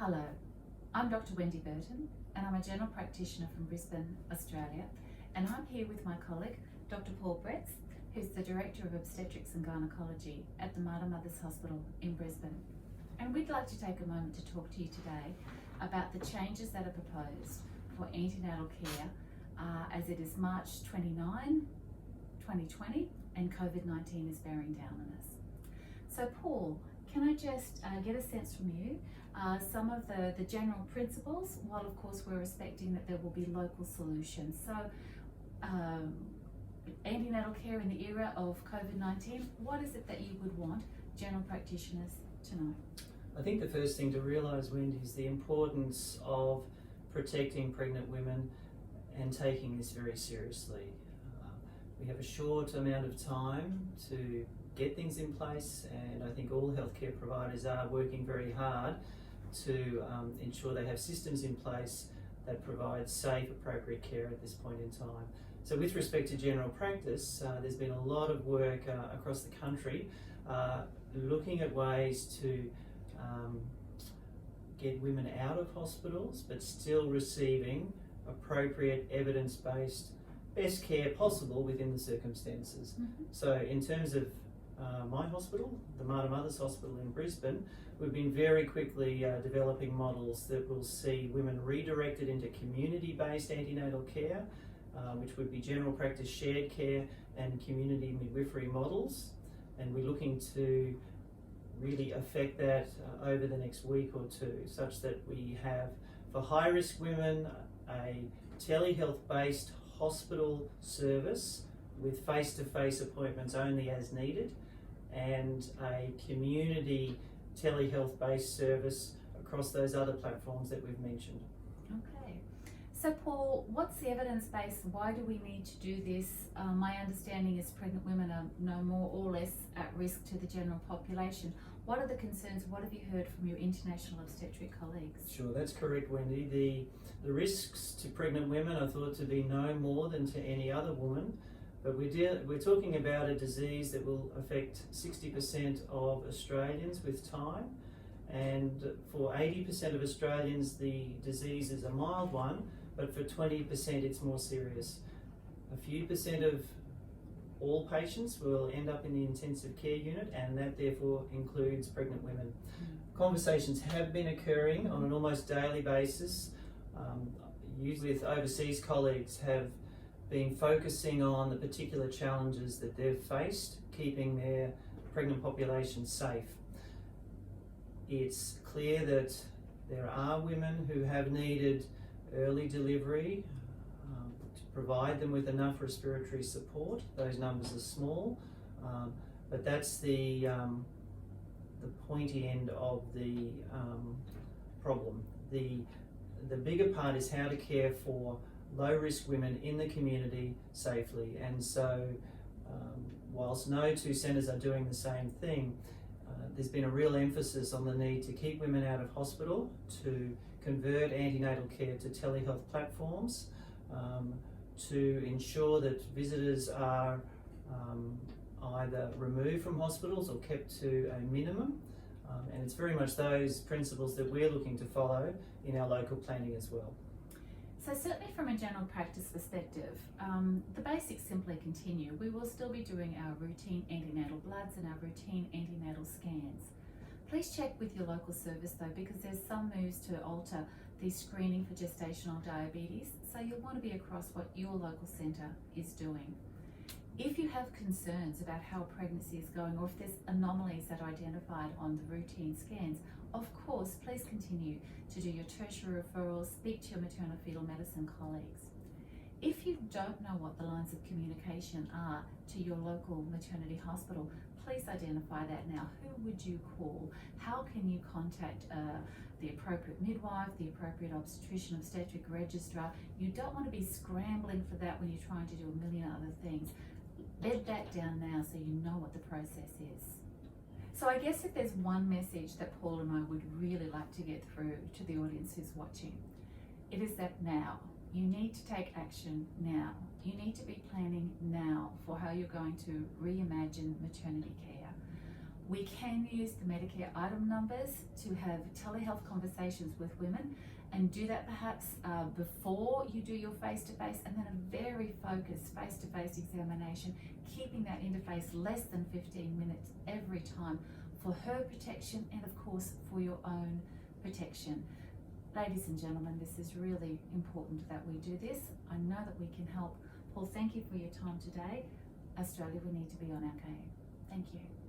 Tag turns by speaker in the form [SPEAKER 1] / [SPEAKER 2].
[SPEAKER 1] Hello, I'm Dr. Wendy Burton and I'm a general practitioner from Brisbane, Australia, and I'm here with my colleague, Dr. Paul Bretz, who's the Director of Obstetrics and Gynecology at the Mater Mothers Hospital in Brisbane. And we'd like to take a moment to talk to you today about the changes that are proposed for antenatal care as it is March 29, 2020 and COVID-19 is bearing down on us. So Paul, can I just get a sense from you, some of the general principles, while of course we're respecting that there will be local solutions. So antenatal care in the era of COVID-19, what is it that you would want general practitioners to know?
[SPEAKER 2] I think the first thing to realise, Wendy, is the importance of protecting pregnant women and taking this very seriously. We have a short amount of time to get things in place, and I think all healthcare providers are working very hard to ensure they have systems in place that provide safe, appropriate care at this point in time. So with respect to general practice, there's been a lot of work across the country looking at ways to get women out of hospitals but still receiving appropriate evidence-based best care possible within the circumstances.
[SPEAKER 1] Mm-hmm.
[SPEAKER 2] So in terms of my hospital, the Mater Mothers Hospital in Brisbane, we've been very quickly developing models that will see women redirected into community-based antenatal care, which would be general practice shared care and community midwifery models. And we're looking to really affect that over the next week or two, such that we have, for high-risk women, a telehealth-based hospital service with face-to-face appointments only as needed, and a community telehealth-based service across those other platforms that we've mentioned.
[SPEAKER 1] Okay. So Paul, what's the evidence base? Why do we need to do this? My understanding is pregnant women are no more or less at risk to the general population. What are the concerns? What have you heard from your international obstetric colleagues?
[SPEAKER 2] Sure, that's correct, Wendy. The risks to pregnant women are thought to be no more than to any other woman, but we're talking about a disease that will affect 60% of Australians with time, and for 80% of Australians the disease is a mild one, but for 20% it's more serious. A few percent of all patients will end up in the intensive care unit, and that therefore includes pregnant women. Conversations have been occurring on an almost daily basis, usually with overseas colleagues, have been focusing on the particular challenges that they've faced, keeping their pregnant population safe. It's clear that there are women who have needed early delivery to provide them with enough respiratory support. Those numbers are small, but that's the pointy end of the problem. The bigger part is how to care for low-risk women in the community safely, and so whilst no two centres are doing the same thing, there's been a real emphasis on the need to keep women out of hospital, to convert antenatal care to telehealth platforms, to ensure that visitors are either removed from hospitals or kept to a minimum, and it's very much those principles that we're looking to follow in our local planning as well.
[SPEAKER 1] So certainly from a general practice perspective, the basics simply continue. We will still be doing our routine antenatal bloods and our routine antenatal scans. Please check with your local service though, because there's some moves to alter the screening for gestational diabetes, so you'll want to be across what your local centre is doing. If you have concerns about how pregnancy is going, or if there's anomalies that are identified on the routine scans, of course, please continue to do your tertiary referrals, speak to your maternal fetal medicine colleagues. If you don't know what the lines of communication are to your local maternity hospital, please identify that now. Who would you call? How can you contact the appropriate midwife, the appropriate obstetrician, obstetric registrar? You don't want to be scrambling for that when you're trying to do a million other things. Bed that down now so you know what the process is. So I guess if there's one message that Paul and I would really like to get through to the audience who's watching, it is that now. You need to take action now. You need to be planning now for how you're going to reimagine maternity care. We can use the Medicare item numbers to have telehealth conversations with women, and do that perhaps before you do your face-to-face, and then a very focused face-to-face examination, keeping that interface less than 15 minutes every time for her protection and of course for your own protection. Ladies and gentlemen, this is really important that we do this. I know that we can help. Paul, thank you for your time today. Australia, we need to be on our game. Thank you.